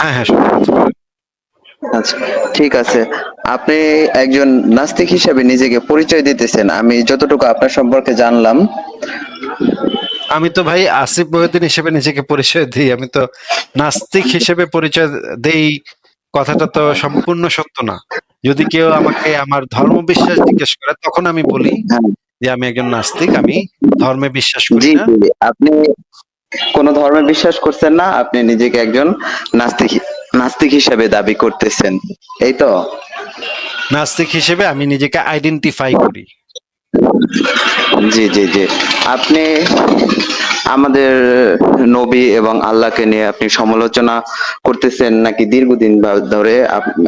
হ্যাঁ হ্যাঁ, শুনতে পাচ্ছি, বলেন। আচ্ছা, ঠিক আছে। আপনি একজন নাস্তিক হিসেবে নিজেকে পরিচয় দিতেছেন, আমি যতটুকু আপনার সম্পর্কে জানলাম। আমি তো ভাই আসিফ মহিউদ্দিন হিসেবে নিজেকে পরিচয় দিই, আমি তো নাস্তিক হিসেবে পরিচয় দেই, কথাটা তো সম্পূর্ণ সত্য না। যদি কেউ আমাকে আমার ধর্ম বিশ্বাস জিজ্ঞেস করে তখন আমি বলি হ্যাঁ, যে আমি একজন নাস্তিক, আমি ধর্মে বিশ্বাস করি জি না। জি, আপনি কোন ধর্মে বিশ্বাস করছেন না, আপনি নিজেকে একজন নাস্তিক নাস্তিক হিসেবে দাবি করতেছেন, এই তো? নাস্তিক হিসেবে আমি নিজেকে আইডেন্টিফাই করি। জি জি জি। আপনি আমাদের নবী এবং আল্লাহকে নিয়ে আপনি সমালোচনা করতেছেন নাকি দীর্ঘদিন ধরে?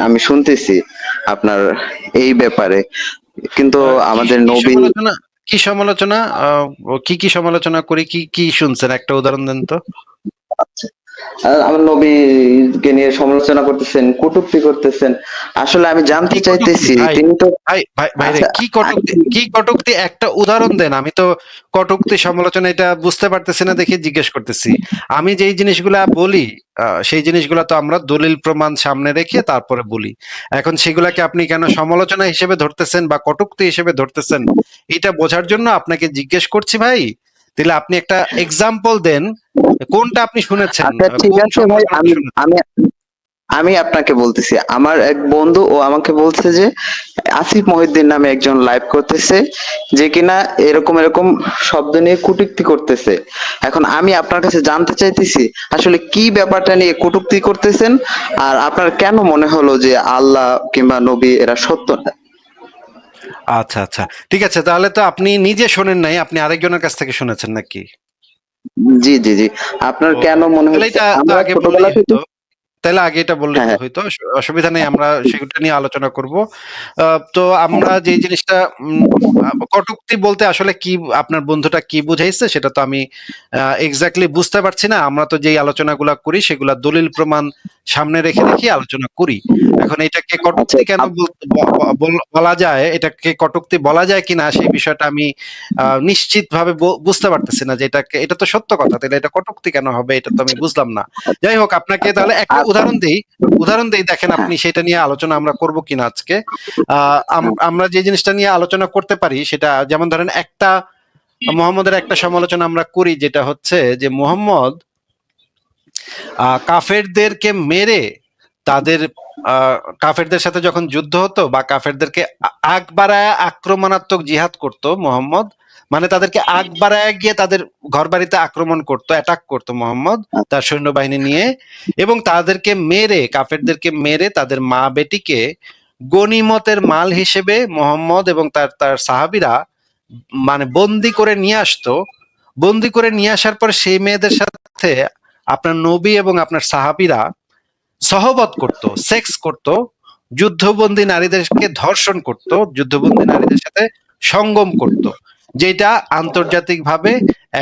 আমি শুনতেছি আপনার এই ব্যাপারে, কিন্তু কি আমাদের কি নবী। সমালোচনা, কি সমালোচনা, কি কি সমালোচনা করি, কি কি শুনছেন, একটা উদাহরণ দেন তো। আমার নবীকে নিয়ে সমালোচনা করতেছেন, কটূক্তি করতেছেন। আসলে আমি জানতে কি কটূক্তি চাইতেছি ভাই, তিনি তো। ভাই ভাই ভাইরে, আচ্ছা, কি কটূক্তি, কি কটূক্তি, একটা উদাহরণ দেন। আমি তো কটূক্তি সমালোচনা এটা বুঝতে পারতেছি না দেখে জিজ্ঞেস করতেছি। আমি যেই জিনিসগুলা বলি সেই জিনিসগুলা তো আমরা দলিল প্রমাণ সামনে রেখে তারপরে বলি। এখন সেগুলাকে আপনি কেন সমালোচনা হিসেবে ধরতেছেন বা কটূক্তি হিসেবে ধরতেছেন, এটা বোঝার জন্য আপনাকে জিজ্ঞেস করছি ভাই। তাহলে আপনি একটা এক্সাম্পল দেন, কোনটা আপনি শুনেছেন, আচ্ছা, ঠিক কোন আছে ভাই। সমালোচনাটা আমি শুনেছেন। আমি আমি আপনাকে বলতেছি, আমার এক বন্ধু ও আমাকে বলছে যে আসিফ মহিউদ্দিন নামে একজন লাইভ করতেছে, যে কিনা এরকম এরকম শব্দ নিয়ে কটূক্তি করতেছে। এখন আমি আপনার কাছে জানতে চাইতেছি আসলে কি ব্যাপারটা নিয়ে কটূক্তি করতেছেন, আর আপনার কেন মনে হলো যে আল্লাহ কিংবা নবী এরা সত্য না? আচ্ছা আচ্ছা, ঠিক আছে, তাহলে তো আপনি নিজে শোনেন নাই, আপনি আরেকজনের কাছ থেকে শুনেছেন নাকি? জি জি জি। আপনার ও, কেন মনে তাহলে হচ্ছে? এটা তো আমরা আগে বললেই ছোটবেলা থেকে। হইতো। তাহলে আগে এটা বললেই হ্যাঁ তো হ্যাঁ। হইতো, অসুবিধা নেই, আমরা সেটা নিয়ে আলোচনা করব। তো আমরা যে জিনিসটা কটূক্তি বলতে আসলে কি, আপনার বন্ধুটা কি বুঝাইছে সেটা তো আমি এক্স্যাক্টলি বুঝতে পারছি না। আমরা তো যেই আলোচনাগুলা করি সেগুলা দলিল প্রমাণ সামনে রেখে রেখে আলোচনা করি। এখন এটাকে আচ্ছা, কটূক্তি কেন বলা যায়, এটাকে কটূক্তি বলা যায় কিনা সেই বিষয়টা আমি নিশ্চিত ভাবে বুঝতে পারতেছি না, যে এটাকে, এটা তো সত্য কথা, তাহলে এটা কটূক্তি কেন হবে, এটা তো আমি বুঝলাম না। যাই হোক, আপনাকে আচ্ছা। তাহলে একটা আর উদাহরণ দেই, দেখেন হ্যাঁ আপনি সেটা নিয়ে আলোচনা আমরা করব কিনা আজকে। হ্যাঁ। আমরা যে জিনিসটা নিয়ে আলোচনা করতে পারি সেটা যেমন ধরেন, একটা মুহাম্মদের একটা সমালোচনা আমরা করি, যেটা হচ্ছে যে মুহাম্মদ কাফেরদেরকে মেরে তাদের কাফেরদের সাথে যখন যুদ্ধ হতো বা কাফেরদেরকে আগ বাড়ায় আক্রমণাত্মক জিহাদ করত মোহাম্মদ, মানে তাদেরকে আগ বাড়ায় গিয়ে তাদের ঘর বাড়িতে আক্রমণ করতো, অ্যাটাক করতো মোহাম্মদ তার সৈন্যবাহিনী নিয়ে, এবং তাদেরকে মেরে, কাফেরদেরকে মেরে তাদের মা বেটিকে গনিমতের মাল হিসেবে মোহাম্মদ এবং তার তার সাহাবীরা মানে বন্দি করে নিয়ে আসতো। বন্দি করে নিয়ে আসার পর সেই মেয়েদের সাথে আপনার নবী এবং আপনার সাহাবীরা সহবত করত, সেক্স করত, যুদ্ধবন্দী নারীদেরকে ধর্ষণ করত, যুদ্ধবন্দী নারীদের সাথে সঙ্গম করত, যেটা আন্তর্জাতিকভাবে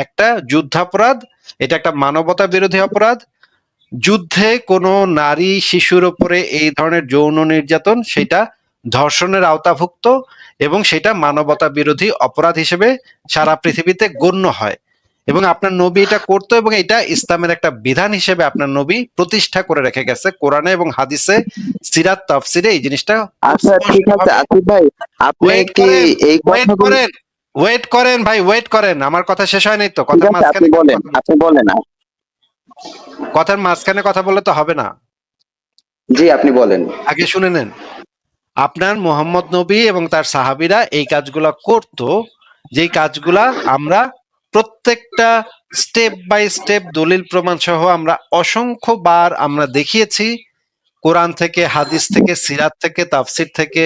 একটা যুদ্ধাপরাধ, এটা একটা মানবতা বিরোধী অপরাধ। যুদ্ধে কোনো নারী শিশুর উপরে এই ধরনের যৌন নির্যাতন, সেটা ধর্ষণের আওতাভুক্ত, এবং সেটা মানবতা বিরোধী অপরাধ হিসেবে সারা পৃথিবীতে গণ্য হয়। এবং আপনার নবী এটা করতো, এবং এটা ইসলামের একটা বিধান হিসেবে আপনার নবী প্রতিষ্ঠা করে রেখে গেছে কোরআনে এবং হাদিসে, সিরাত তাফসিরে এই জিনিসটা খুব আচ্ছা, ঠিক স্পষ্ট আছে ভাবে। আসিফ ভাই, আপনি ওয়েট কি করেন, এই ওয়েট কথাগুলো। করেন, ওয়েট করেন ভাই, ওয়েট করেন, আমার কথা শেষ হয় নাই তো, ঠিক কথার আছে, আপনি মাঝখানে কেন বলেন, কথা আপনি বলছেন? বলেন। কথার মাঝখানে কথা বললে তো হবে না, জি, আপনি বলেন। আগে শুনে নেন। আপনার মোহাম্মদ নবী এবং তার সাহাবীরা এই কাজগুলা করত, যেই কাজগুলা আমরা প্রত্যেকটা স্টেপ বাই স্টেপ দলিল প্রমাণ সহ আমরা অসংখ্য বার আমরা দেখিয়েছি, কোরআন থেকে, হাদিস থেকে, সিরাত থেকে, তাফসির থেকে,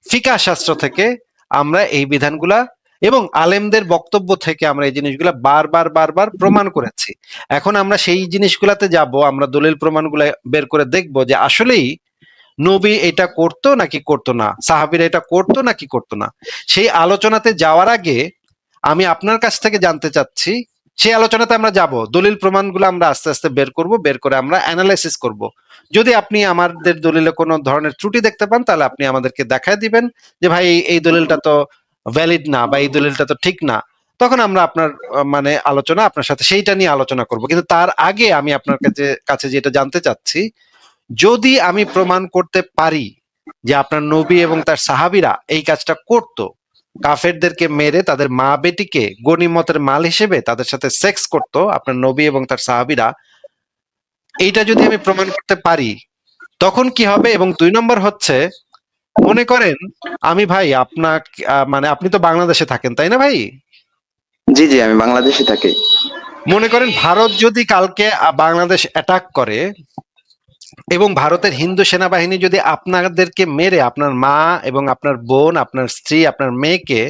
ফিকাহ শাস্ত্র থেকে আমরা এই বিধানগুলা এবং আলেমদের বক্তব্য থেকে আমরা এই জিনিসগুলা বারবার বারবার প্রমাণ করেছি। এখন আমরা সেই জিনিসগুলাতে যাব, আমরা দলিল প্রমাণগুলা বের করে দেখব যে আসলেই নবী এটা করতো নাকি করতো না, সাহাবীরা এটা করতো নাকি করতো না। সেই আলোচনাতে যাওয়ার আগে আমি আপনার কাছ থেকে জানতে চাচ্ছি, সেই আলোচনাতে আমরা যাব, দলিল প্রমাণগুলো আমরা আস্তে আস্তে বের করব, বের করে আমরা অ্যানালাইসিস করব। যদি আপনি আমাদের দলিলে কোনো ধরনের ত্রুটি দেখতে পান, তাহলে আপনি আমাদেরকে দেখায় দিবেন যে ভাই এই দলিলটা তো ভ্যালিড না, বা এই দলিলটা তো ঠিক না। তখন আমরা আপনার মানে আলোচনা আপনার সাথে সেইটা নিয়ে আলোচনা করব। কিন্তু তার আগে আমি আপনার কাছে কাছে যেটা জানতে চাচ্ছি, যদি আমি প্রমাণ করতে পারি যে আপনার নবী এবং তার সাহাবীরা এই কাজটা করত, কাফেরদেরকে মেরে তাদের মা বেটিকে গনিমতের মাল হিসেবে তাদের সাথে সেক্স করত আপনার নবী এবং তার সাহাবীরা, এইটা যদি আমি প্রমাণ করতে পারি তখন কি হবে? এবং ২ নম্বর হচ্ছে, মনে করেন আমি ভাই আপনার মানে আপনি তো বাংলাদেশে থাকেন তাই না ভাই? জি জি, আমি বাংলাদেশে থাকি। মনে করেন ভারত যদি কালকে বাংলাদেশ অ্যাটাক করে এবং ভারতের হিন্দু সেনাবাহিনী যদি আপনাদেরকে মেরে আপনার মা এবং আপনার বোন, আপনার স্ত্রী, আপনার মেয়েকে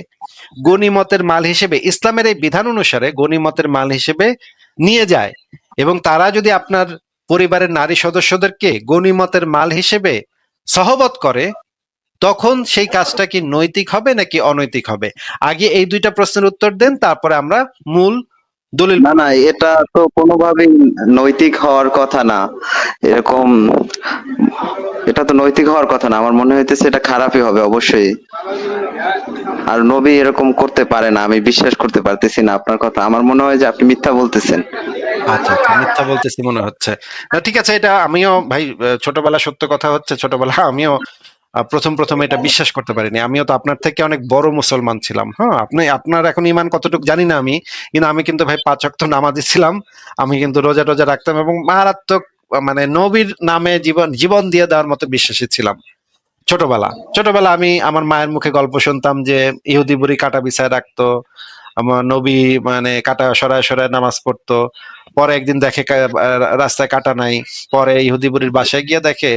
গনিমতের মাল হিসেবে, ইসলামের এই বিধান অনুসারে গনিমতের মাল হিসেবে নিয়ে যায়, এবং তারা যদি আপনার পরিবারের নারী সদস্যদেরকে গনিমতের মাল হিসেবে সহবত করে, তখন সেই কাজটা কি নৈতিক হবে নাকি অনৈতিক হবে? আগে এই ২টা প্রশ্নের উত্তর দেন, তারপরে আমরা মূল দলিল না না, এটা তো কোনোভাবেই নৈতিক হওয়ার কথা না। এরকম, এটা তো নৈতিক হওয়ার কথা না। আমার মনে হইতেছে এটা খারাপই হবে অবশ্যই। আর নবী এরকম করতে পারে না, আমি বিশ্বাস করতে পারতেছি না আপনার কথা। আমার মনে হয় যে আপনি মিথ্যা বলতেছেন। আচ্ছা আচ্ছা, মিথ্যা বলতেছি মনে হচ্ছে। না, ঠিক আছে, এটা আমিও ভাই ছোটবেলা সত্য কথা হচ্ছে, ছোটবেলা আমিও প্রথম এটা বিশ্বাস করতে পারিনি। আমিও তো আপনার থেকে অনেক বড় মুসলমান ছিলাম। হ্যাঁ, আপনি আপনার এখন ঈমান কতটুকু জানি না আমি, কিন্তু আমি কিন্তু ভাই ৫ ওয়াক্ত নামাজি ছিলাম। আমি কিন্তু রোজা টোজা রাখতাম এবং মারাত্মক মানে নবীর নামে জীবন জীবন দিয়ে দেওয়ার মতো বিশ্বাসী ছিলাম। ছোটবেলা আমি আমার মায়ের মুখে গল্প শুনতাম যে ইহুদি বুড়ি কাটা বিছায় রাখতো, আমার নবী মানে কাটা সরায় সরায় নামাজ পড়তো। পরে একদিন দেখে রাস্তায় কাটা নাই, পরে ইহুদি বুড়ির বাসায় গিয়ে দেখে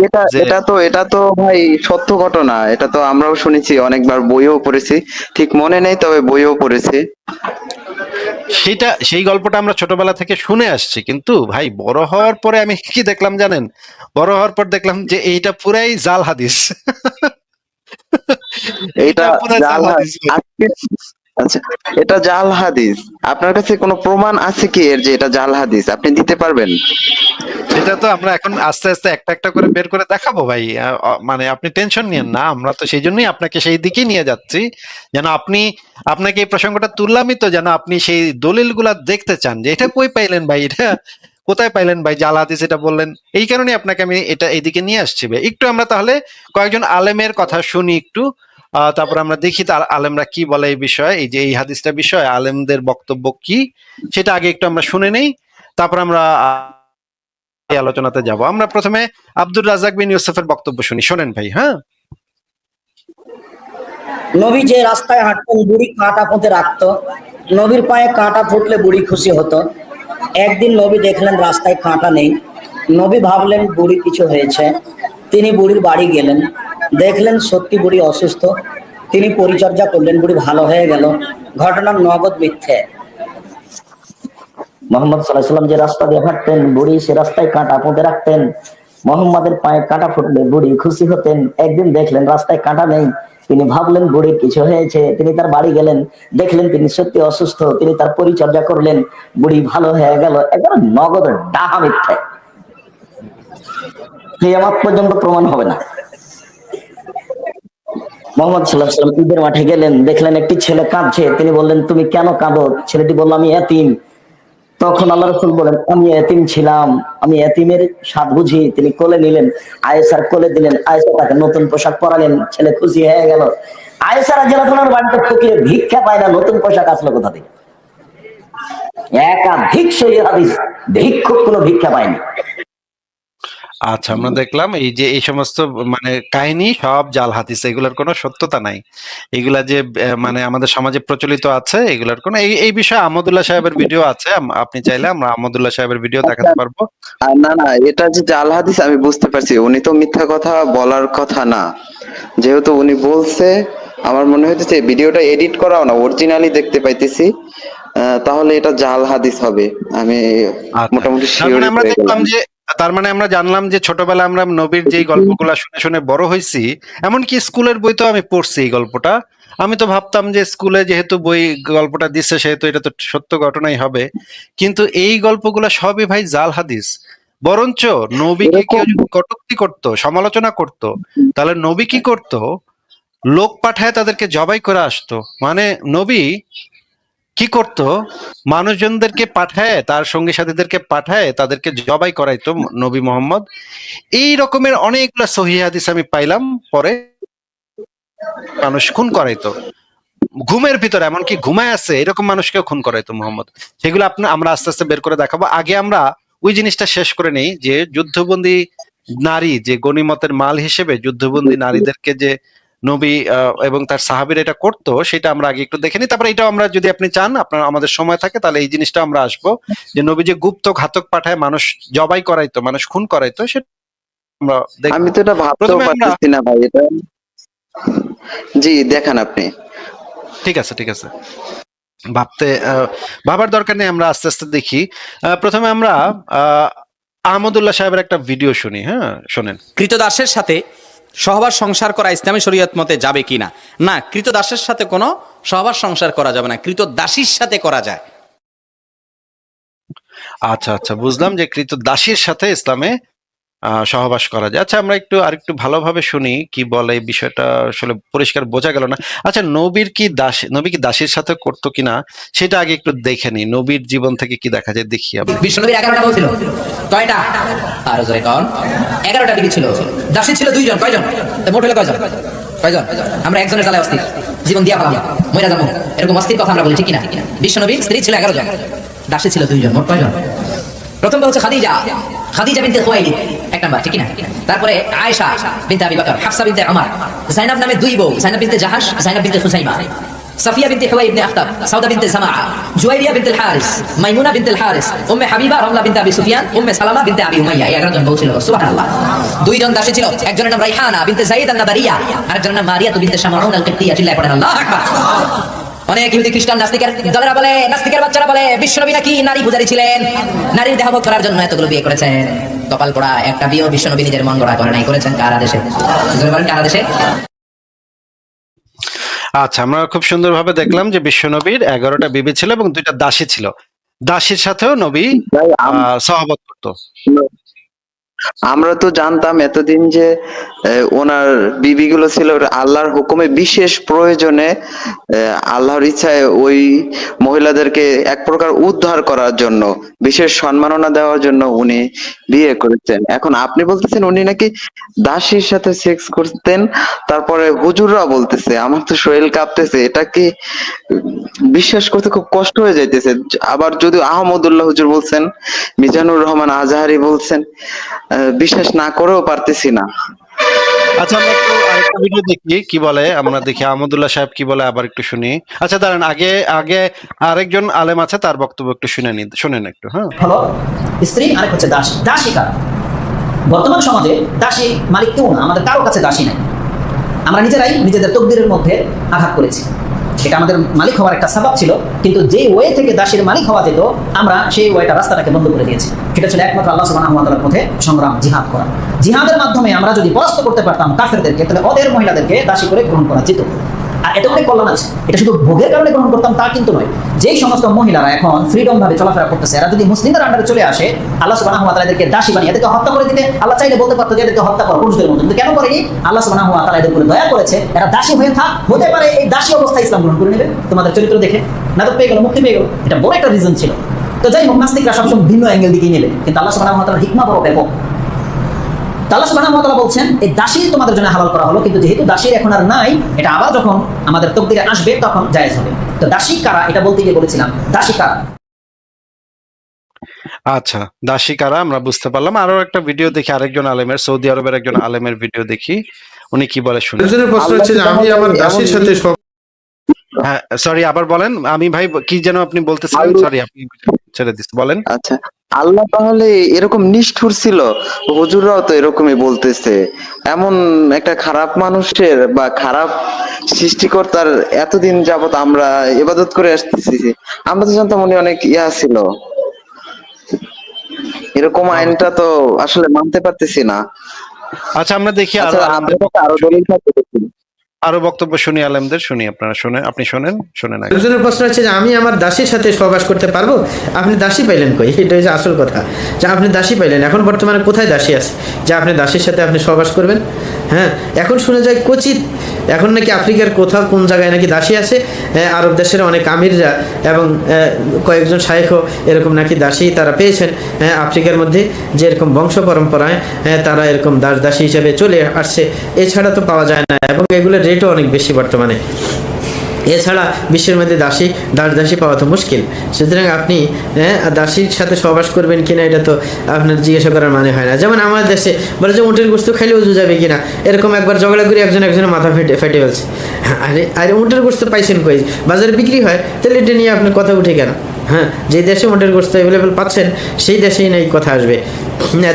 এটা যে এটা তো ভাই সত্য ঘটনা। এটা তো আমরাও শুনেছি, অনেকবার বইও পড়েছি। ঠিক মনে নেই, তবে বইও পড়েছি। সেই গল্পটা আমরা ছোটবেলা থেকে শুনে আসছি, কিন্তু ভাই বড় হওয়ার পরে আমি কি দেখলাম জানেন? বড় হওয়ার পর দেখলাম যে এইটা পুরাই জাল হাদিস। এটা এইটা পুরা জাল জাল হাদিস ভাই। আজকে, আচ্ছা, এটা জাল হাদিস। আপনার কাছে কোনো প্রমাণ আছে কি এর যে এটা জাল হাদিস? আপনি দিতে পারবেন? সেটা তো আমরা এখন আস্তে আস্তে একটা একটা করে বের করে দেখাবো ভাই। মানে আপনি টেনশন নিয়েন না, আমরা তো সেই জন্যই আপনাকে সেই দিকেই নিয়ে যাচ্ছি, যেন আপনি, আপনাকে এই প্রসঙ্গটা তুললামই তো যেন আপনি সেই দলিলগুলা দেখতে চান যে এটা কই পাইলেন ভাই, এটা কোথায় পাইলেন ভাই, জাল হাদিস এটা বললেন। এই কারণে আপনাকে আমি এটা এইদিকে নিয়ে আসছি ভাই। একটু আমরা তাহলে কয়েকজন আলেমের কথা শুনি একটু, তারপর আমরা দেখি তার আলেমরা কি বলে এই বিষয়ে, এই যে এই হাদিসটা বিষয়ে আলেমদের বক্তব্য কি, সেটা আগে একটু আমরা শুনে নেই, তারপর আমরা এই আলোচনাতে যাব। আমরা প্রথমে আব্দুর রাজ্জাক বিন ইউসুফের বক্তব্য শুনি, শোনেন ভাই। হ্যাঁ, নবী যে রাস্তায় হাঁটতেন বুড়ি কাঁটা পুঁতে রাখতো। নবীর পায়ে কাঁটা ফুটলে বুড়ি খুশি হতো। একদিন নবী দেখলেন রাস্তায় কাঁটা নেই। নবী ভাবলেন বুড়ি কিছু হয়েছে। তিনি বুড়ির বাড়ি গেলেন, দেখলেন সত্যি বুড়ি অসুস্থ। তিনি পরিচর্যা করলেন, বুড়ি ভালো হয়ে গেল। ঘটনার নগদ মিথ্যে। মোহাম্মদ সাল্লাল্লাহু আলাইহি সাল্লাম যে রাস্তা দিয়ে হাঁটতেন বুড়ি সে রাস্তায় কাঁটা পুঁতে রাখতেন। মোহাম্মদের পায়ে কাঁটা ফুটলে বুড়ি খুশি হতেন। একদিন দেখলেন রাস্তায় কাঁটা নেই। তিনি ভাবলেন বুড়ির কিছু হয়েছে। তিনি তার বাড়ি গেলেন, দেখলেন তিনি সত্যি অসুস্থ। তিনি তার পরিচর্যা করলেন, বুড়ি ভালো হয়ে গেল। একবার নগদ ডাহা মিথ্যে। কিয়ামত পর্যন্ত প্রমাণ হবে না। মোহাম্মদ সাল্লাল্লাহু আলাইহি সাল্লাম ঈদের মাঠে গেলেন, দেখলেন একটি ছেলে কাঁদছে। তিনি বললেন তুমি কেন কাঁদো? ছেলেটি বলল আমি এতিম। তখন আল্লাহ রাসূল বলেন আমি এতিম ছিলাম, আমি এতিমের স্বাদ বুঝি। তিনি কোলে নিলেন, আয়েশার কোলে দিলেন। আয়েশা তাকে নতুন পোশাক পরালেন, ছেলে খুশি হয়ে গেল। আয়েশা রাদিয়াল্লাহু আনহার বাড়িতে ফকির ভিক্ষা পায় না, নতুন পোশাক আসলো কোথা থেকে? একাধিক সহিহ হাদিস, ভিক্ষুক কোনো ভিক্ষা পায়নি। আচ্ছা, আমরা দেখলাম এই যে এই সমস্ত মানে কাহিনী সব জাল হাদিস, এগুলোর কোনো সত্যতা নাই। এগুলা যে মানে আমাদের সমাজে প্রচলিত আছে, এগুলার কোনো এই বিষয়ে আহমদুল্লাহ সাহেবের ভিডিও আছে, আপনি চাইলে আমরা আহমদুল্লাহ সাহেবের ভিডিও আচ্ছা, দেখাতে পারবো। না না, এটা যে জাল হাদিস আমি বুঝতে পারছি। উনি তো মিথ্যা কথা বলার কথা না, যেহেতু উনি বলছে। আমার মনে হইতেছে ভিডিওটা এডিট করাও না, অরিজিনালি দেখতে পাইতেছি। তাহলে এটা জাল হাদিস হবে। আমি আচ্ছা, মোটামুটি তার মানে শিওরই আমরা হয়ে দেখলাম গেলাম। যে, তার মানে আমরা জানলাম যে ছোটবেলায় আমরা নবীর যেই গল্পগুলা শুনে শুনে বড় হয়েছি, এমনকি স্কুলের বইতেও আমি পড়ছি এই গল্পটা। আমি তো ভাবতাম যে স্কুলে যেহেতু বই গল্পটা দিচ্ছে সেহেতু এটা তো সত্য ঘটনাই হবে, কিন্তু এই গল্পগুলা সবই ভাই জাল হাদিস। বরঞ্চ নবীকে কেউ এরকম যদি কটূক্তি করত, সমালোচনা করত, তাহলে নবী কি করত? লোক পাঠায় তাদেরকে জবাই করে আসতো। মানে নবী কি করতো, মানুষজনদেরকে পাঠায়, তার সঙ্গী সাথীদেরকে পাঠায়, তাদেরকে জবাই করাইতো নবী মোহাম্মদ। এই রকমের অনেকগুলা সহিহ হাদিস আমি পাইলাম। পরে মানুষ খুন করাইতো ঘুমের ভিতরে, এমনকি ঘুমায় আছে এরকম মানুষকেও খুন করাইতো মোহাম্মদ। সেগুলো আমরা আস্তে আস্তে বের করে দেখাবো। আগে আমরা ওই জিনিসটা শেষ করে নেই যে যুদ্ধবন্দী নারী, যে গনিমতের মাল হিসেবে যুদ্ধবন্দী নারীদেরকে যে নবী এবং তার সাহাবীরা এটা করতো, সেটা আমরা আগে একটু দেখে নিই। তারপরে এটাও আমরা, যদি আপনি চান, আপনার আমাদের সময় থাকে, তাহলে এই জিনিসটা আমরা আসবো যে নবী যে গুপ্ত ঘাতক পাঠায় মানুষ জবাই করাইতো, মানুষ খুন করাইতো, সেটা আমরা দেখবো। আমি তো এটা ভাবতেও প্রথমে আমরা, পারতেছি না ভাই, এটা জি দেখান আপনি। ঠিক আছে ঠিক আছে, ভাবার দরকার নেই, আমরা আস্তে আস্তে দেখি। প্রথমে আমরা আহমদুল্লাহ সাহেবের একটা ভিডিও শুনি। হ্যাঁ, শোনেন। কৃতদাসের সাথে সহবাস সংসার করা ইসলামী শরীয়ত মতে যাবে কিনা? না, কৃতদাসের সাথে কোনো সহবাস সংসার করা যাবে না, কৃতদাসীর সাথে করা যায়। আচ্ছা আচ্ছা, বুঝলাম যে কৃতদাসীর সাথে ইসলামে সহবাস করা যায়। আচ্ছা, আমরা আরেকটু ভালোভাবে শুনি কি বলে। এই বিষয়টা আসলে পরিষ্কার বোঝা গেল না। আচ্ছা, নবী কি দাসীর সাথে করতো কিনা সেটা আগে একটু দেখে নি, নবীর জীবন থেকে কি দেখা যায় দেখি আমরা। বিশ্বনবীর 11টা বউ ছিল। কয়টা? আর জোরে কোন? 11টা বিবি ছিল। দাসী ছিল 2 জন। কয়জন? তো মোট হলো কয়জন? কয়জন? আমরা একজনের জ্বালায় অস্থির, জীবন দিয়া পাবো, মইরা যাবো, এরকম অস্থির কথা আমরা বলি, ঠিক কিনা? বিশ্বনবীর স্ত্রী ছিল 11 জন, দাসী ছিল 2 জন। মোট কয়জন? প্রথম হচ্ছে খাদিজা বিনতে খুয়াইলিদ, 1 নাম্বার, ঠিক কিনা? তারপরে আয়েশা বিনতে আবি বকর, হাফসা বিনতে উমর, যায়েনব নামে 2 বউ, যায়েনব বিনতে জাহাশ, যায়েনব বিনতে খুসাইমা, সাফিয়া বিনতে হুয়াই ইবনে আখতাব, সাউদা বিনতে জামাআ, জুয়াইরিয়া বিনতে হারিস, মাইমুনা বিনতে হারিস, উম্মে হাবিবা রামলা বিনতে আবি সুফিয়ান, উম্মে সালামা বিনতে আবি উমাইয়া। 11 জন বউ ছিল। সুবহানাল্লাহ। 2 জন দাসী ছিল, একজনের নাম রাইহানা বিনতে যায়েদ আন-নাবারিয়া, আরেকজনের নাম মারিয়া বিনতে শামাউন আল-কিবতিয়া। চিল্লায় পড়েন আল্লাহু আকবার। অনেক ইহুদি খ্রিস্টান নাস্তিকের দলেরা বলে, নাস্তিকের বাচ্চারা বলে, বিশ্বনবী নাকি নারী পূজারী ছিলেন, নারীর দেহভোগ করার জন্য এতগুলো বিয়ে করেছেন। কপাল পোড়া, একটা বিয়ে বিশ্বনবী নিজের মন গড়া করে নাই, করেছেন কার আদেশে? কার আদেশে? আচ্ছা, আমরা খুব সুন্দরভাবে দেখলাম যে বিশ্বনবীর 11টা বিবি ছিল এবং 2টা দাসী ছিল। দাসীর সাথেও নবী ভাই সহবত করতো। আমরা তো জানতাম এতদিন যে ওনার বিবিগুলো ছিল আল্লাহর হুকুমে, বিশেষ প্রয়োজনে আল্লাহর ইচ্ছায় ওই মহিলাদেরকে এক প্রকার উদ্ধার করার জন্য, বিশেষ সম্মাননা দেওয়ার জন্য উনি বিয়ে করেছেন। এখন আপনি বলতেছেন উনি নাকি দাসীর সাথে সেক্স করতেন, তারপরে হুজুররা বলতেছে, আমার তো শরীর কাঁপতেছে, এটা কি বিশ্বাস করতে খুব কষ্ট হয়ে যাইতেছে। আবার যদি আহমদুল্লাহ হুজুর বলছেন, মিজানুর রহমান আজহারি বলছেন, বিশ্বাস না করেও পারতেছি না। আচ্ছা, আমরা একটু আরেকটা ভিডিও দেখি কি বলে, আমরা দেখি আহমদুল্লাহ সাহেব কি বলে, আবার একটু শুনি। আচ্ছা দাঁড়ান, আগে আরেকজন আলেম আছে, তার বক্তব্য একটু শুনেন একটু। হ্যাঁ, হলো স্ত্রী, আরেক হচ্ছে দাসী। দাসী কারা? বর্তমান সমাজে দাসী মালিক কেউ না, আমাদের কারো কাছে দাসী নাই। আমরা নিজেরাই নিজেদের তকদিরের মধ্যে আঘাত করেছি। এটা আমাদের মালিক হওয়ার একটা সাবাব ছিল, কিন্তু যে ওয়ে থেকে দাসীর মালিক হওয়া যেত, আমরা সেই ওয়েটা, রাস্তাটাকে বন্ধ করে দিয়েছি। সেটা ছিল একমাত্র আল্লাহ সুবহানাহু ওয়া তাআলার পথে সংগ্রাম, জিহাদ করা। জিহাদের মাধ্যমে আমরা যদি পরাস্ত করতে পারতাম কাফেরদেরকে, তাহলে ওদের মহিলাদেরকে দাসী করে গ্রহণ করা যেত। আর এটা অনেক কল্যাণ আছে। এটা শুধু ভোগের কারণে গ্রহণ করতাম তা কিন্তু নয়। যেই সমস্ত মহিলারা এখন ফ্রিডম ভাবে চলাফেরা করতেছে, এরা যদি মুসলিমদের আন্ডারে চলে আসে, আল্লাহ সুবহানাহু ওয়া তাআলা এদেরকে দাসী বানিয়ে এদেরকে হত্যা করে দিতে আল্লাহ চাইলে বলতে পারতো যে এদেরকে হত্যা করো পুরুষদের মতো, কিন্তু কেন করেনি? আল্লাহ সুবহানাহু ওয়া তাআলা এদের উপরে দয়া করেছে, এরা দাসী হয়ে থাক, হতে পারে এই দাসী অবস্থায় ইসলাম গ্রহণ করে নেবে তোমাদের চরিত্র দেখে, নাটক পেয়ে গেল, মুক্তি পেয়ে গেল। এটা বড় একটা রিজন ছিল। তো যাই হোক, নাস্তিকরা সবসময় ভিন্ন অ্যাঙ্গেল দিকে নেবে, কিন্তু আল্লাহ সুবহানাহু ওয়া তাআলার হিকমা বড় ব্যাপক। আল্লাহ সুবহানাহু ওয়া তাআলা বলছেন এই দাসী তোমাদের জন্য হালাল করা হলো, কিন্তু যেহেতু দাসীর এখন আর নাই, এটা আবার যখন আমাদের তকদিরে আসবে তখন জায়েজ হবে। তো দাসী কারা এটা বলতে গিয়ে বলেছিলাম, দাসী কারা? আচ্ছা, দাসী কারা আমরা বুঝতে পারলাম। আরো একটা ভিডিও দেখি, আরেকজন আলেমের, সৌদি আরবের একজন আলেমের ভিডিও দেখি, উনি কি বলে শুনি। প্রশ্ন হচ্ছে যে আমি আমার দাসীর সাথে হ্যাঁ, সরি, আবার বলেন। আমি ভাই কি যেন আপনি বলতেছিলেন, সরি, আপনি ছেড়ে দিচ্ছি, বলেন। আচ্ছা, আল্লাহ তাহলে এরকম নিষ্ঠুর ছিল? হুজুররাও তো এরকমই বলতেছে। এমন একটা খারাপ মানুষের বা খারাপ সৃষ্টিকর্তার এতদিন যাবত আমরা ইবাদত করে আসতেছি, আমরা তো জানতাম উনি অনেক ছিল। এরকম আইনটা তো আসলে মানতে পারতেছি না। আচ্ছা, আমরা দেখি আচ্ছা, আমাদের কাছে আরো দলিল থাকতে দেখি। আরো বক্তব্য শুনি আলেমদের, শুনি। আপনারা শুনেন, আপনি শোনেন আগে। একজনের প্রশ্ন হচ্ছে যে আমি আমার দাসীর সাথে সহবাস করতে পারবো? আপনি দাসী পাইলেন কই? এটা হচ্ছে আসল কথা, যে আপনি দাসী পাইলেন, এখন বর্তমানে কোথায় দাসী আছে যে আপনি দাসীর সাথে আপনি সহবাস করবেন? হ্যাঁ, এখন শুনে যায় কোচিত এখন নাকি আফ্রিকার কোথাও কোন জায়গায় নাকি দাসী আছে, আরব দেশের অনেক আমিররা এবং কয়েকজন শায়েখও এরকম নাকি দাসী তারা পেয়েছেন আফ্রিকার মধ্যে, যে এরকম বংশ পরম্পরায় তারা এরকম দাসী হিসেবে চলে আসছে। এছাড়া তো পাওয়া যায় না, এবং এগুলোর রেটও অনেক বেশি বর্তমানে। এছাড়া বিশ্বের মধ্যে দাসী পাওয়া তো মুশকিল। সুতরাং আপনি দাসীর সাথে সহবাস করবেন কিনা এটা তো আপনার জিজ্ঞাসা করার মানে হয় না। যেমন আমাদের দেশে বলে যে উটের গোস্ত খাইলে উজু যাবে কিনা, এরকম একবার ঝগড়া করে একজনের মাথা ফেটে ফেলছে। আরে উটের গোস্ত পাইছেন কই, বাজারে বিক্রি হয়, তাহলে এটা নিয়ে আপনার কথা উঠে কেন? হ্যাঁ, যে দেশে উটের গোস্ত অ্যাভেলেবেল পাচ্ছেন সেই দেশেই নাই কথা আসবে।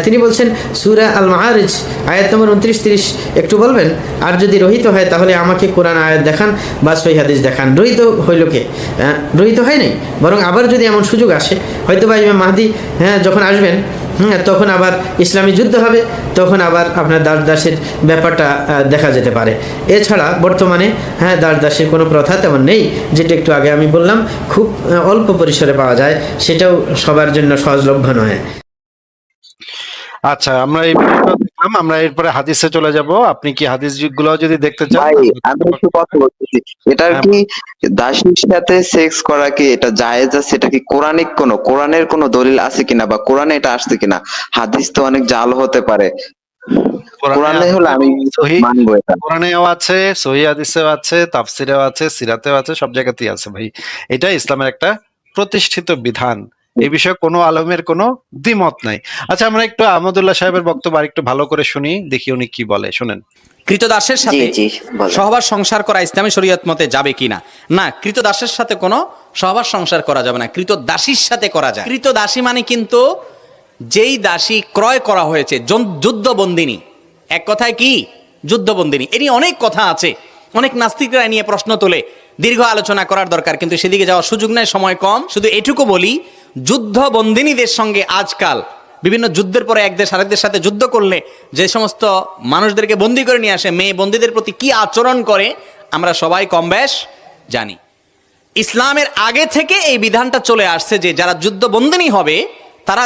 তিনি বলছেন সূরা আল মাআরিজ আয়াত নম্বর 29-30 একটু বলবেন, আর যদি রহিত হয় তাহলে আমাকে কোরআন আয়াত দেখান বা সহিহ হাদিস দেখান। রহিত হইল কে? রহিত হয় নাই, বরং আবার যদি এমন সুযোগ আসে, হয়তো বা ইমাম মাহদী যখন আসবেন তখন আবার ইসলামী যুদ্ধ হবে, তখন আবার আপনার দাসের ব্যাপারটা দেখা যেতে পারে। এছাড়া বর্তমানে দাসের কোনো প্রথা তেমন নেই, যেটা একটু আগে আমি বললাম খুব অল্প পরিসরে পাওয়া যায়, সেটাও সবার জন্য সহজলভ্য নয়। আচ্ছা, আমরা এই ভিডিওটা দেখলাম, আমরা এরপরে হাদিসে চলে যাব। আপনি কি হাদিস গুলো যদি দেখতে চান? ভাই আমি একটু কথা বলতেছি, এটা কি দাসীর সাথে সেক্স করা কি এটা জায়েজ আছে? এটা কি কোরআনের কোনো দলিল আছে কিনা, বা কোরআনে এটা আসছে কিনা? হাদিস তো অনেক জাল হতে পারে, কোরআনে হলে আমি মানবো এটা। কোরআনেও আছে, সহিহ হাদিসেও আছে, তাফসিরেও আছে, সিরাতেও আছে, সব জায়গাতেই আছে ভাই। এটা ইসলামের একটা প্রতিষ্ঠিত বিধান, এই বিষয়ে কোনো আলেমের কোনো দ্বিমত নাই। আচ্ছা, আমরা একটু আহমদুল্লাহ সাহেবের বক্তব্য আর একটু ভালো করে শুনি, দেখি উনি কি বলে, শুনেন। কৃতদাসের সাথে সহবাস সংসার করা ইসলামী শরীয়ত মতে যাবে কিনা? না, কৃতদাসের সাথে কোনো সহবাস সংসার করা যাবে না, কৃতদাসীর সাথে করা যায়। কৃতদাসী মানে কিন্তু যেই দাসী ক্রয় করা হয়েছে, যুদ্ধবন্দিনী, এক কথায় কি যুদ্ধবন্দিনী। এ নিয়ে অনেক কথা আছে, অনেক নাস্তিকরা নিয়ে প্রশ্ন তোলে, দীর্ঘ আলোচনা করার দরকার, কিন্তু সেদিকে যাওয়ার সুযোগ নেই, সময় কম। শুধু এটুকু বলি, যুদ্ধবন্দিনীদের সঙ্গে আজকাল বিভিন্ন যুদ্ধের পরে এক দেশ আরেক দেশের সাথে যুদ্ধ করলে যে সমস্ত মানুষদেরকে বন্দি করে নিয়ে আসে, মেয়ে বন্দীদের প্রতি কি আচরণ করে আমরা সবাই কম বেশ জানি। ইসলামের আগে থেকে এই বিধানটা চলে আসছে যে যারা যুদ্ধবন্দিনী হবে তারা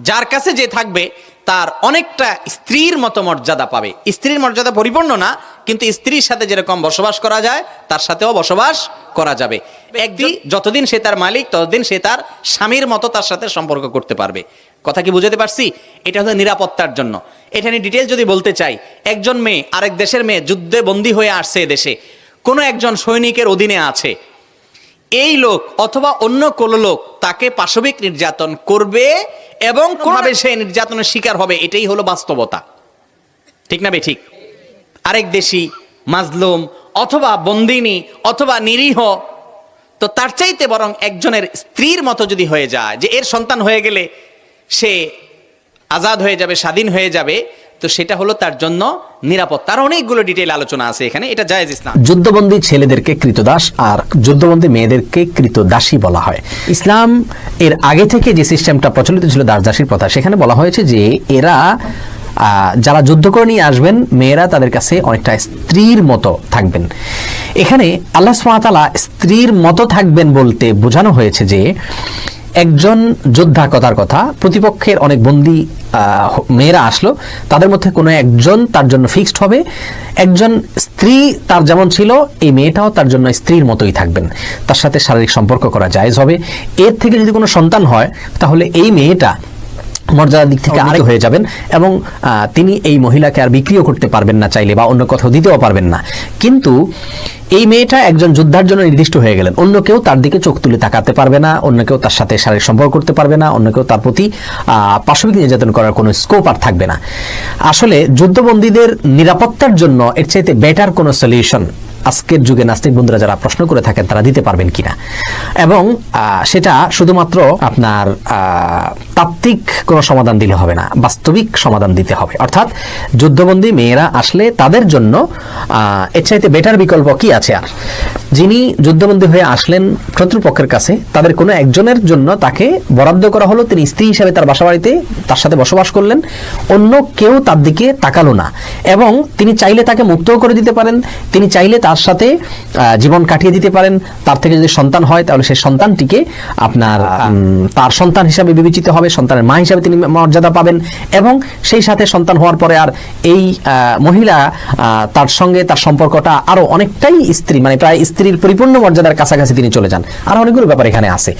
যার কাছে যে থাকবে তার অনেকটা স্ত্রীর মতো মর্যাদা পাবে। স্ত্রীর মর্যাদা পরিপূর্ণ না, কিন্তু স্ত্রীর সাথে যেরকম বসবাস করা যায় তার সাথেও বসবাস করা যাবে। ব্যক্তি যতদিন সে তার মালিক ততদিন সে তার স্বামীর মতো তার সাথে সম্পর্ক করতে পারবে। কথা কি বুঝাতে পারছি? এটা হলো নিরাপত্তার জন্য। এটা নিয়ে ডিটেলস যদি বলতে চাই, একজন মেয়ে আরেক দেশের মেয়ে যুদ্ধে বন্দী হয়ে আসছে দেশে, কোনো একজন সৈনিকের অধীনে আছে, এই লোক অথবা অন্য কোনো লোক তাকে পাশবিক নির্যাতন করবে এবং কোনোভাবে সে নির্যাতনের শিকার হবে, এটাই হলো বাস্তবতা। ঠিক না বে ঠিক? আরেক দেশি মাজলুম অথবা বন্দিনী অথবা নিরীহ, তো তার চাইতে বরং একজনের স্ত্রীর মতো যদি হয়ে যায়, যে এর সন্তান হয়ে গেলে সে আজাদ হয়ে যাবে, স্বাধীন হয়ে যাবে, তো সেটা হলো তার জন্য নিরাপত্তা। আর অনেকগুলো ডিটেইল আলোচনা আছে এখানে, এটা জায়েজ ইসলাম। যুদ্ধবন্দী ছেলেদেরকে কৃতদাস আর যুদ্ধবন্দী মেয়েদেরকে কৃতদাসী বলা হয়। ইসলাম এর আগে থেকে যে সিস্টেমটা প্রচলিত ছিল দাসদাসীর প্রথা, সেখানে বলা হয়েছে যে এরা যারা যুদ্ধ করে নিয়ে আসবেন, মেয়েরা তাদের কাছে অনেকটা স্ত্রীর মতো থাকবেন। এখানে আল্লাহ সুবহানাহু ওয়া তাআলা স্ত্রীর মতো থাকবেন বলতে বোঝানো হয়েছে যে একজন যোদ্ধা, কথার কথা, প্রতিপক্ষের অনেক বন্দী মেয়েরা আসলো, তাদের মধ্যে কোনো একজন তার জন্য ফিক্সড হবে, একজন স্ত্রী তার যেমন ছিল এই মেয়েটাও তার জন্য স্ত্রীর মতোই থাকবেন, তার সাথে শারীরিক সম্পর্ক করা জায়েজ হবে। এর থেকে যদি কোনো সন্তান হয় তাহলে এই মেয়েটা মর্যাদার দিক থেকে আরেক হয়ে যাবেন, এবং তিনি এই মহিলাকে আর বিক্রিও করতে পারবেন না চাইলে, বা অন্য কোথাও দিতেও পারবেন না। কিন্তু এই মেয়েটা একজন যোদ্ধার জন্য নির্দিষ্ট হয়ে গেলেন, অন্য কেউ তার দিকে চোখ তুলে তাকাতে পারবে না, অন্য কেউ তার সাথে শারীরিক সম্পর্ক করতে পারবে না, অন্য কেউ তার প্রতি পাশবিক নির্যাতন করার কোনো স্কোপ আর থাকবে না। আসলে যুদ্ধবন্দীদের নিরাপত্তার জন্য এর চাইতে বেটার কোনো সলিউশন আজকের যুগে নাস্তিক বন্ধুরা যারা প্রশ্ন করে থাকেন তারা দিতে পারবেন কিনা, এবং সেটা শুধুমাত্র আপনার তাত্ত্বিক কোনো সমাধান দিলে হবে না, বাস্তবিক সমাধান দিতে হবে। অর্থাৎ যুদ্ধবন্দী মেয়েরা আসলে তাদের জন্য এর চাইতে বেটার বিকল্প কি আছে আর? যিনি যুদ্ধবন্দী হয়ে আসলেন শত্রুপক্ষের কাছে, তাদের কোনো একজনের জন্য তাকে বরাদ্দ করা হলো, তিনি স্ত্রী হিসাবে তার বাসাবাড়িতে তার সাথে বসবাস করলেন, অন্য কেউ তার দিকে তাকালো না, এবং তিনি চাইলে তাকে মুক্তও করে দিতে পারেন, তিনি চাইলে তার সাথে জীবন কাটিয়ে দিতে পারেন। তার থেকে যদি সন্তান হয় তাহলে সেই সন্তানটিকে আপনার তার সন্তান হিসাবে বিবেচিত হবে, সন্তানের মা হিসাবে তিনি মর্যাদা পাবেন, এবং সেই সাথে সন্তান হওয়ার পরে আর এই মহিলা তার সঙ্গে তার সম্পর্কটা আরো অনেকটাই স্ত্রী, মানে প্রায় স্ত্রীর পরিপূর্ণ মর্যাদার কাছাকাছি তিনি চলে যান। আর অনেকগুলো ব্যাপার এখানে আছে,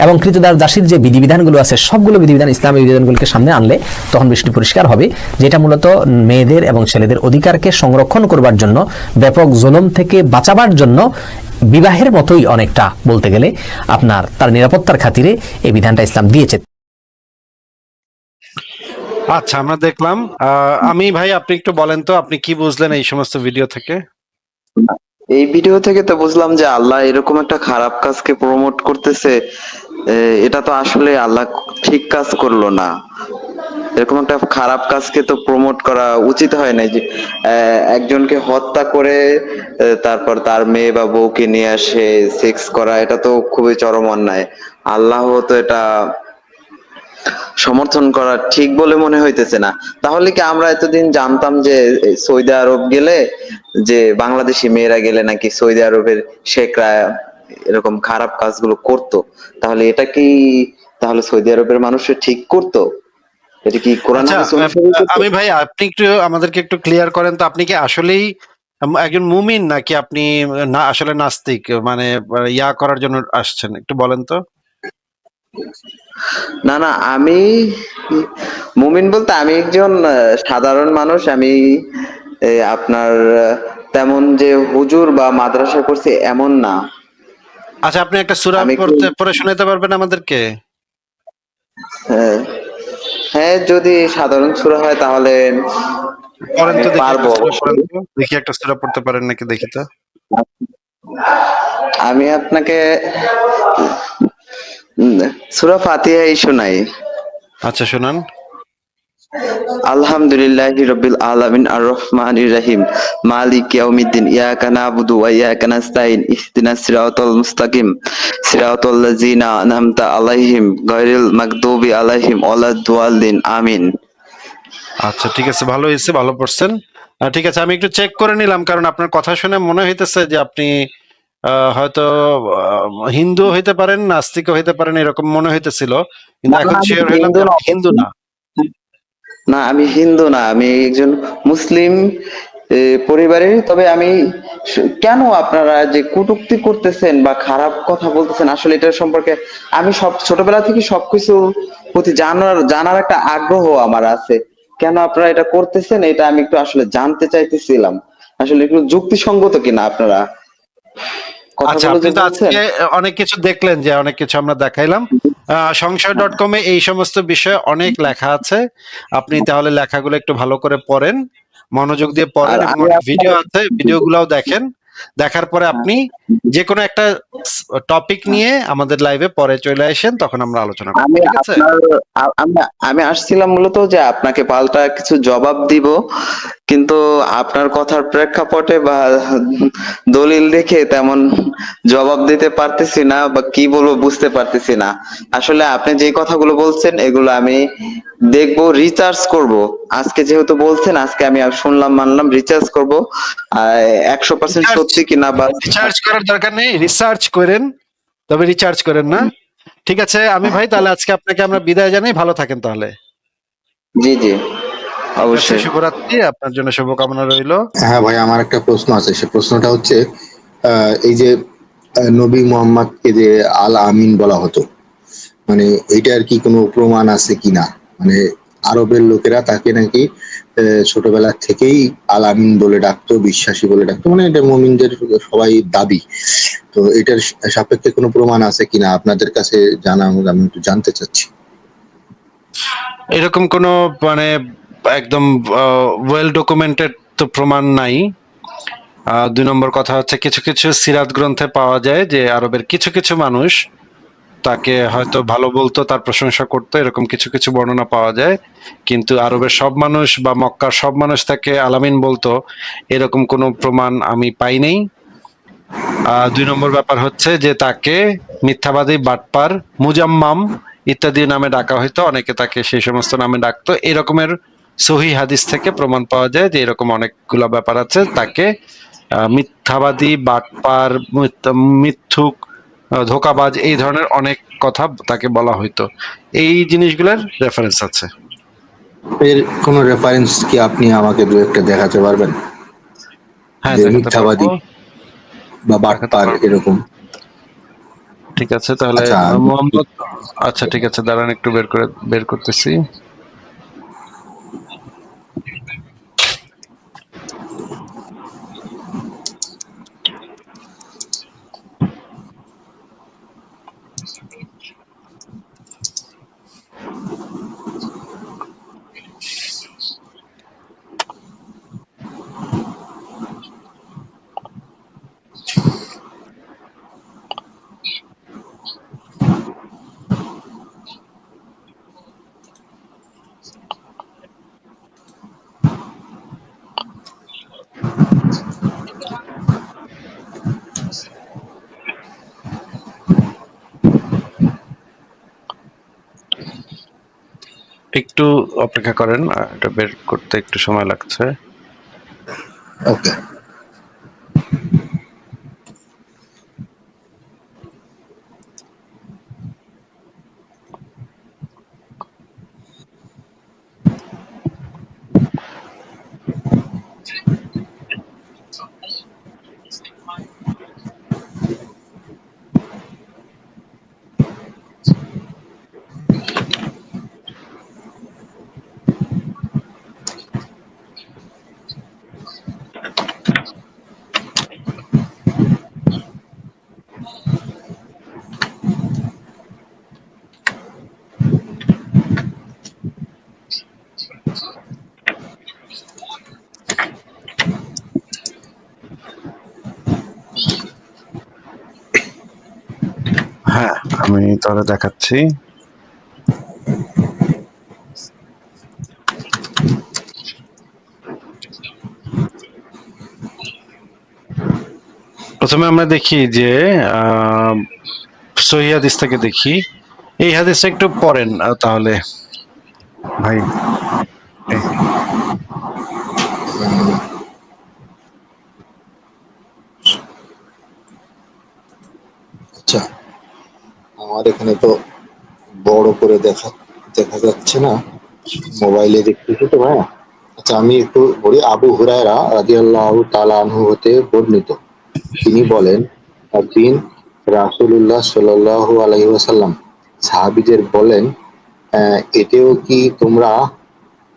এবং কৃতদাস দাসীর যে বিধিবিধানগুলো আছে সবগুলো বিধিবিধান, ইসলামী বিধিবিধানগুলোকে সামনে আনলে তখন বিষয়টি পরিষ্কার হবে, যেটা মূলত মেয়েদের এবং ছেলেদের অধিকারকে সংরক্ষণ করবার জন্য, ব্যাপক জুলুম থেকে বাঁচাবার জন্য, বিবাহের মতোই অনেকটা বলতে গেলে আপনার তার নিরাপত্তার খাতিরে এই বিধানটা ইসলাম দিয়েছে। আচ্ছা, আমরা দেখলাম। আমি ভাই, আপনি একটু বলেন তো আপনি কি বুঝলেন এই সমস্ত ভিডিও থেকে? এই ভিডিও থেকে তো বুঝলাম যে আল্লাহ এরকম একটা খারাপ কাজকে প্রমোট করতেছে। এটা তো আসলে আল্লাহ ঠিক কাজ করলো না। এরকম একটা খারাপ কাজকে তো প্রমোট করা উচিত হয় না, যে একজনকে হত্যা করে তারপর তার মেয়ে বা বউকে নিয়ে আসে সেক্স করা, এটা তো খুবই চরম অন্যায়। আল্লাহ তো এটা সমর্থন করা ঠিক বলে মনে হইতেছে না। তাহলে কি আমরা এতদিন জানতাম যে সৌদি আরব গেলে, যে বাংলাদেশি মেয়েরা গেলে নাকি সৌদি আরবের শেখরা এরকম খারাপ কাজগুলো করতো? তাহলে এটা কি তাহলে সৌদি আরবের মানুষের ঠিক করতো? এটা কি কোরআন আচ্ছা, হাদিস অনুসরণ করতো? আমি ভাই, আপনি একটু আমাদেরকে একটু ক্লিয়ার করেন তো, আপনি কি আসলেই একজন মুমিন নাকি আপনি না আসলে নাস্তিক, মানে ইয়া করার জন্য আসছেন? একটু বলেন তো। না না, আমি মুমিন বলতে আমি একজন সাধারণ মানুষ। আমি আপনার তেমন যে হুজুর বা মাদ্রাসা করছি এমন না। আচ্ছা, আপনি একটা সূরা আমি পড়ে শোনাতে পারবেন আমাদেরকে? হ্যাঁ, হ্যাঁ, যদি সাধারণ সূরা হয় তাহলে পড়েন আমি তো দেখি, একটা পারবো সূরা পড়েন অবশ্যই। তো দেখি, একটা সূরা পড়তে পারেন নাকি দেখি তো। আমি আপনাকে সূরা ফাতিহাই শোনাই। আচ্ছা, শোনান। আলহামদুলিল্লাহি রাব্বিল আলামিন আর রহমানির রহিম মালিক ইয়াউমিদ্দিন ইয়াকা নাবুদু ওয়া ইয়াকা নাস্তাইন ইহদিনাস সিরাতাল মুস্তাকিম সিরাতাল লাযিনা আনআমতা আলাইহিম গায়রিল মাগদুবি আলাইহিম ওয়ালাদ-দাল্লিন আমিন। আচ্ছা, ঠিক আছে, ভালো হয়েছে, ভালো পড়ছেন। ঠিক আছে, আমি একটু চেক করে নিলাম, কারণ আপনার কথা শুনে মনে হইতেছে যে আপনি হয়তো হিন্দু হইতে পারেন, নাস্তিকও হইতে পারেন, এরকম মনে হইতেছিল, কিন্তু না, এখন আমি শিওর হইলাম হিন্দু যে না। আপনি হিন্দু না। না, আমি হিন্দু না, আমি একজন মুসলিম পরিবারের। তবে আমি কেন আপনারা যে কটূক্তি করতেছেন বা খারাপ কথা বলতেছেন, আসলে এটার সম্পর্কে আমি সব ছোটবেলা থেকে সবকিছুর প্রতি জানার একটা আগ্রহ আমার আছে। কেন আপনারা এটা করতেছেন, এটা আমি একটু আসলে জানতে চাইতেছিলাম। আসলে একটু যুক্তিসঙ্গত কিনা আপনারা আচ্ছা, কথাগুলো আপনি যে তো বলছেন। আজকে অনেক কিছু দেখলেন, যে অনেক কিছু আমরা দেখাইলাম। সংশয়.com এ এই সমস্ত বিষয়ে অনেক লেখা আছে। আপনি তাহলে লেখাগুলো একটু ভালো করে পড়েন, মনোযোগ দিয়ে পড়েন, আর এবং আমি অনেক আপনার ভিডিও আছে, ভিডিওগুলোও দেখেন। দেখার পরে আপনি যে কোনো একটা টপিক নিয়ে আমাদের লাইভে পরে চলে আসেন, তখন আমরা আলোচনা করবো, আমি ঠিক আছে? আপনার আমি আমি আসছিলাম মূলত যে আপনাকে পাল্টা কিছু জবাব দিব, কিন্তু আপনার কথার প্রেক্ষাপটে বা দলিল দেখে তেমন জবাব দিতে পারতেছি না, বা কি বলবো বুঝতে পারতেছি না। আসলে আপনি যে কথাগুলো বলছেন এগুলো আমি দেখবো, রিসার্চ করব। আজকে যেহেতু বলছেন, আজকে আমি শুনলাম মানলাম, রিসার্চ করব 100% রিসার্চ সত্যি কিনা বা। রিসার্চ করার দরকার নেই, রিসার্চ করেন, তবে রিচার্জ করেন না। ঠিক আছে, আমি ভাই তাহলে আজকে আপনাকে আমরা বিদায় জানাই, ভালো থাকেন তাহলে। জি জি, ঠিক আছে, অবশ্যই। শুভরাত্রি, আপনার জন্য শুভকামনা রইলো। হ্যাঁ ভাই, আমার একটা প্রশ্ন আছে। সে প্রশ্নটা হচ্ছে এই যে নবী মোহাম্মদকে যে আল আমিন বলা হতো, মানে এইটার কি কোনো প্রমাণ আছে কিনা? মানে আরবের লোকেরা তাকে নাকি ছোটবেলা থেকেই আল আমিন বলে ডাকতো, বিশ্বাসী বলে ডাকতো, মানে এটা মুমিনদের সবাই দাবি। তো এটার সাপেক্ষে কোনো প্রমাণ আছে কিনা আপনাদের কাছে জানা, আমি একটু জানতে চাচ্ছি। এরকম কোনো মানে একদম ওয়েল ডকুমেন্টেড তো প্রমাণ নাই। 2 নম্বর কথা হচ্ছে, কিছু কিছু সিরাত গ্রন্থে পাওয়া যায় যে আরবের কিছু কিছু মানুষ তাকে হয়তো ভালো বলতো, তার প্রশংসা করতো, এরকম কিছু কিছু বর্ণনা পাওয়া যায়। কিন্তু আরবের সব মানুষ বা মক্কার সব মানুষ তাকে আলামিন বলতো, এরকম কোনো প্রমাণ আমি পাই নাই। 2 নম্বর ব্যাপার হচ্ছে যে তাকে মিথ্যাবাদী, বাটপার, মুজাম্মাম ইত্যাদি নামে ডাকা হইতো, অনেকে তাকে সেই সমস্ত নামে ডাকতো। এরকমের সহি হাদিস থেকে প্রমাণ পাওয়া যায় যে এরকম অনেকগুলো ব্যাপার আছে। তাকে মিথ্যাবাদী, বাটপার, মিথ্যুক, ধোঁকাবাজ, এই ধরনের অনেক কথা তাকে বলা হইতো। এই জিনিসগুলোর রেফারেন্স আছে। এর কোনো রেফারেন্স কি আপনি আমাকে দু একটা দেখাতে পারবেন, হ্যাঁ, যে দেখাতে পারবো, মিথ্যাবাদী বা দেখাতে বাটপার পারবো। এরকম? ঠিক আছে, তাহলে আচ্ছা, মোহাম্মদ, আচ্ছা ঠিক আছে, দাঁড়ান একটু বের করতেছি। একটু অপেক্ষা করেন, এটা বের করতে একটু সময় লাগছে। ওকে। হ্যাঁ, আমি তাহলে দেখাচ্ছি। প্রথমে আমরা দেখি যে সহিহ হাদিস থেকে দেখি। এই হাদিসটা একটু পড়েন তাহলে ভাই। আচ্ছা, আমার এখানে তো বড় করে দেখা যাচ্ছে না, মোবাইলে দেখতেছি তো ভাই। আচ্ছা, আমি একটু বলি। আবু হুরায়রা রাদিয়াল্লাহু তাআলা আনহু হতে বর্ণিত, তিনি বলেন, একদিন রাসূলুল্লাহ সাল্লাল্লাহু আলাইহি ওয়াসাল্লাম সাহাবীদের বলেন, এতেও কি তোমরা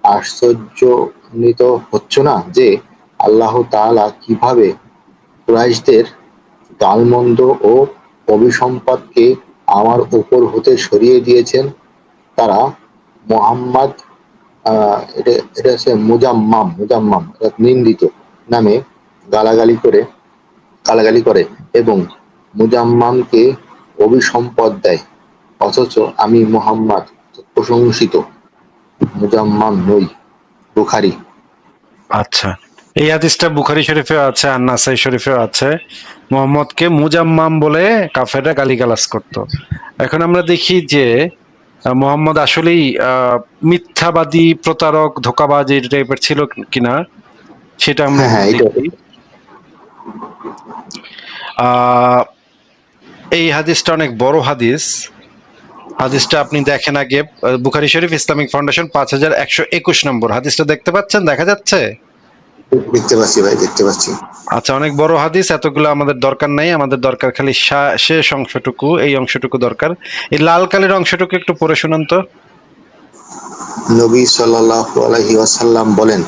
আশ্চর্যান্বিত হচ্ছ না যে আল্লাহ তাআলা কিভাবে কুরাইশদের গালমন্দ ও অভিসম্পাদকে আমার উপর হতে সরিয়ে দিয়েছেন। তারা মোহাম্মদ, এটা হচ্ছে মুজাম্মাম নিন্দিত নামে গালাগালি করে এবং মুজাম্মামকে অভিসম্পদ দেয়, অথচ আমি মোহাম্মদ প্রশংসিত, মুজাম্মাম নই। বুখারী। আচ্ছা, এই হাদিসটা বুখারী শরীফেও আছে আর নাসাই শরীফেও আছে। মোহাম্মদকে মুজাম্মাম বলে কাফেররা গালিগালাজ করত। এখন আমরা দেখি যে মোহাম্মদ আসলেই মিথ্যাবাদী, প্রতারক, ধোঁকাবাজ এই টাইপের ছিল কিনা সেটা আমরা হ্যাঁ, এটা দেখি। এই হাদিসটা অনেক বড় হাদিস। হাদিসটা আপনি দেখেন আগে, বুখারী শরীফ ইসলামিক ফাউন্ডেশন 5121 নম্বর হাদিসটা দেখতে পাচ্ছেন, দেখা যাচ্ছে? দেখতে পাচ্ছি ভাই, দেখতে পাচ্ছি। আচ্ছা, অনেক বড় হাদিস, এতগুলো আমাদের দরকার নাই, আমাদের দরকার খালি শেষ অংশটুকু, এই অংশটুকু দরকার। এই লাল কালের অংশটুকু একটু পড়ে শুনান তো। নবী সাল্লাল্লাহু আলাইহি ওয়াসাল্লাম বলেন,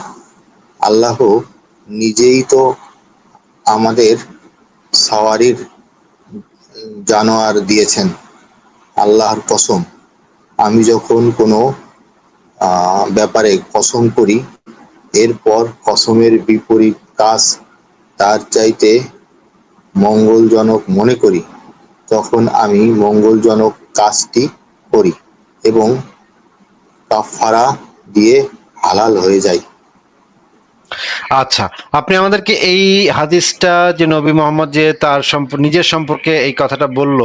আল্লাহ নিজেই তো আমাদের সাওয়ারির জানোয়ার দিয়েছেন। আল্লাহর কসম, আমি যখন কোনো ব্যাপারে কসম করি, এরপর কসমের বিপরীত কাজ তার চাইতে মঙ্গলজনক মনে করি, তখন আমি মঙ্গলজনক কাজটি করি এবং কাফারা দিয়ে হালাল হয়ে যায়। আচ্ছা, আপনি আমাদেরকে এই হাদিসটা যে নবী মোহাম্মদ যে তার নিজের সম্পর্কে এই কথাটা বলল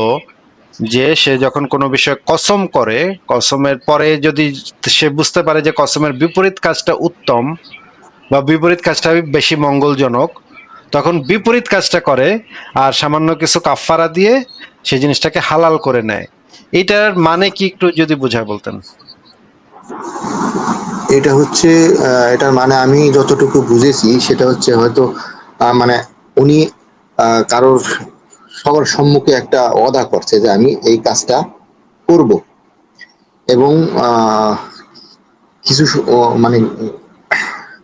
যে সে যখন কোনো বিষয়ে কসম করে, কসমের পরে যদি সে বুঝতে পারে যে কসমের বিপরীত কাজটা উত্তম বা বিপরীত কাজটা বেশি মঙ্গলজনক, তখন বিপরীত কাজটা করে আর সামান্য কিছু কাফফারা দিয়ে সেই জিনিসটাকে হালাল করে নেয়। এটার মানে কি একটু যদি বুঝায় বলতেন। এটা হচ্ছে এটার মানে আমি যতটুকু বুঝেছি সেটা হচ্ছে হয়তো মানে উনি কারোর সবার সম্মুখে একটা ওয়াদা করছে যে আমি এই কাজটা করব, এবং কিছু মানে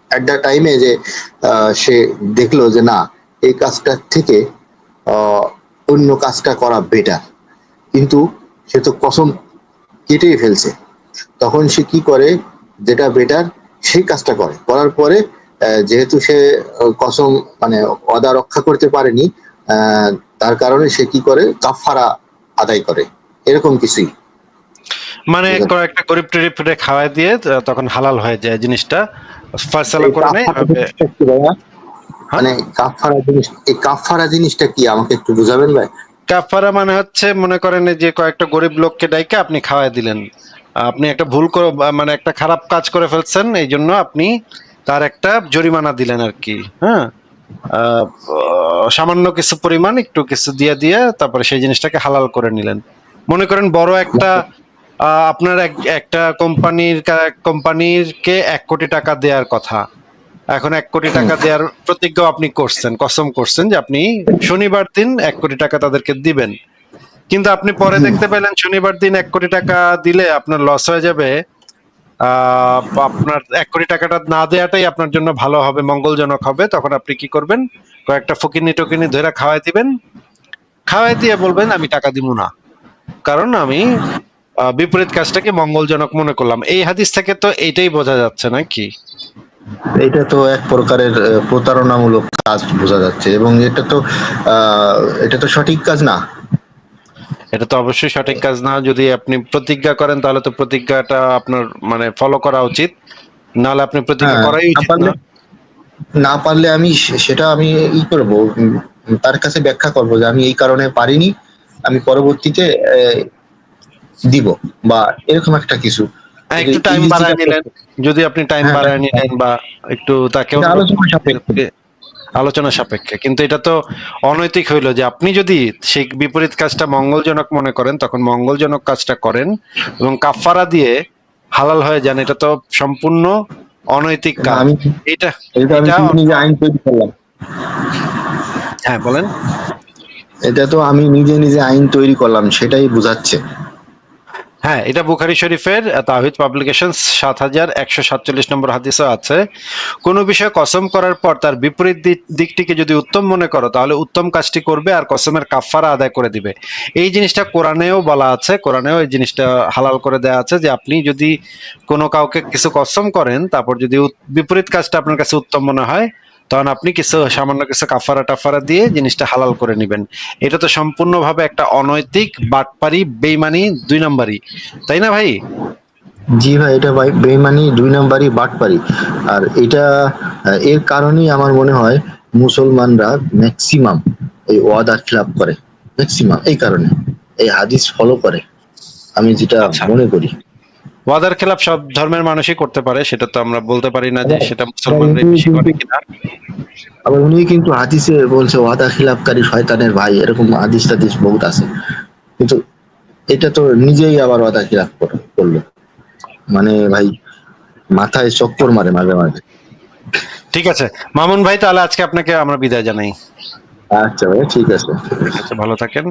অ্যাট দ্য টাইমে যে সে দেখলো যে না, এই কাজটা থেকে অন্য কাজটা করা বেটার, কিন্তু সে তো কসম কেটেই ফেলছে। তখন সে কি করে, যেটা বেটার সেই কাজটা করে, করার পরে যেহেতু সে কসম মানে ওয়াদা রক্ষা করতে পারেনি, তার কারণে সে কি করে, কাফারা আদায় করে, এরকম কিছুই। মানে একটা গরিব টরিব খাওয়াই দিয়ে তখন হালাল হয়ে যায় জিনিসটা, ফয়সালা এই করে নেয় কাফারা এভাবে। জিনিসটা কি ভাইয়া? হ্যাঁ? মানে এই কাফারা জিনিসটা কি আমাকে একটু বুঝাবেন ভাই? কাফারা মানে হচ্ছে, মনে করেন এই যে কয়েকটা গরিব লোককে ডাইকা আপনি খাওয়াই দিলেন, আপনি একটা ভুল করে মানে একটা খারাপ কাজ করে ফেলছেন, এই জন্য আপনি তার একটা জরিমানা দিলেন আর কি। হ্যাঁ, সামান্য কিছু পরিমাণ একটু কিছু দিয়ে দিয়ে তারপরে সেই জিনিসটাকে হালাল করে নিলেন। মনে করেন বড় একটা আপনার একটা কোম্পানিরকে 1 কোটি টাকা দেওয়ার কথা, এখন 1 কোটি টাকা দেওয়ার প্রতিজ্ঞা আপনি করছেন, কসম করছেন যে আপনি শনিবার দিন 1 কোটি টাকা তাদেরকে দিবেন, কিন্তু আপনি পরে দেখতে পেলেন শনিবার দিন 1 কোটি টাকা দিলে আপনার লস হয়ে যাবে, আপনার 1 কোটি টাকাটা না দেওয়াটাই আপনার জন্য ভালো হবে, মঙ্গলজনক হবে। তখন আপনি কি করবেন, কয়েকটা ফকিনি টকিনি ধরে খাওয়াই দিবেন, খাওয়াই দিয়ে বলবেন আমি টাকা দিব না, কারণ আমি বিপরীত কাজটাকে মঙ্গলজনক মনে করলাম। এই হাদিস থেকে তো এইটাই বোঝা যাচ্ছে নাকি? এটা তো এক প্রকারের প্রতারণামূলক কাজ বোঝা যাচ্ছে, এবং এটা তো সঠিক কাজ না। এটা তো অবশ্যই সঠিক কাজ না। যদি আপনি প্রতিজ্ঞা করেন তাহলে তো প্রতিজ্ঞাটা আপনার মানে ফলো করা উচিত, নাহলে আপনি প্রতিজ্ঞা হ্যাঁ, করাই না উচিত পারলে না। না পারলে আমি সেটা আমি করব, তার কাছে ব্যাখ্যা করব যে আমি এই কারণে পারিনি, আমি পরবর্তীতে দিব, বা এরকম একটা কিছু। একটু টাইম বাড়ায় নিলেন, যদি আপনি টাইম হ্যাঁ, বাড়ায় নিলেন বা একটু তাকে এটা আলোচনা সাপেক্ষে। আলোচনা সাপেক্ষে, কিন্তু এটা তো অনৈতিক হইলো যে আপনি যদি সেই বিপরীত কাজটা মঙ্গলজনক মনে করেন তখন মঙ্গলজনক কাজটা করেন এবং কাফারা দিয়ে হালাল হয়ে যান, এটা তো সম্পূর্ণ অনৈতিক না, কাজ। এটা এটা আমি এটা নিজে আইন তৈরি করলাম। হ্যাঁ বলেন। এটা তো আমি নিজে আইন তৈরি করলাম, সেটাই বুঝাচ্ছে। হ্যাঁ, এটা বুখারী শরীফের তাওহীদ পাবলিকেশনস ৭১৪৭ নম্বর হাদিসে আছে, কোন বিষয়ে কসম করার পর তার বিপরীত দিকটিকে যদি উত্তম মনে করো তাহলে উত্তম কাজটি করবে আর কসমের কাফফারা আদায় করে দিবে। এই জিনিসটা কোরআনেও বলা আছে, কোরআনেও এই জিনিসটা হালাল করে দেওয়া আছে যে আপনি যদি কোনো কাউকে কিছু কসম করেন তারপর যদি বিপরীত কাজটা আপনার কাছে উত্তম মনে হয় তখন আপনি সামান্য কিছু কাফারা টাফারা দিয়ে জিনিসটা হালাল করে নেবেন। এটা তো সম্পূর্ণভাবে একটা অনৈতিক বাটপারি, বেইমানি, 2 নাম্বারই, তাই না ভাই? জি ভাই, এটা ভাই বেইমানি, 2 নাম্বারই, বাটপারি। আর এটা এর কারণেই আমার মনে হয় মুসলমানরা ম্যাক্সিমাম এই ওয়াদা খিলাফ করে, ম্যাক্সিমাম এই কারণে এই হাদিস ফলো করে, আমি যেটা আচ্ছা, মনে করি। ওয়াদার খেলাপ সব ধর্মের মানুষই করতে পারে, সেটা তো আমরা বলতে পারি না যে সেটা আবার মুসলমানরাই বেশি করে কিনা। উনি কিন্তু হাদিসে বলছে ওয়াদা খিলাফকারী শয়তানের ভাই, এরকম হাদিস টাদিস বহুত আছে, কিন্তু এটা তো নিজেই আবার ওয়াদা খিলাফ করলো, মানে ভাই মাথায় চক্কর মারে মাঝে মাঝে। ঠিক আছে মামুন ভাই, তাহলে আজকে আপনাকে আমরা বিদায় জানাই। আচ্ছা ভাই, ঠিক আছে। ঠিক আছে, ভালো থাকেন।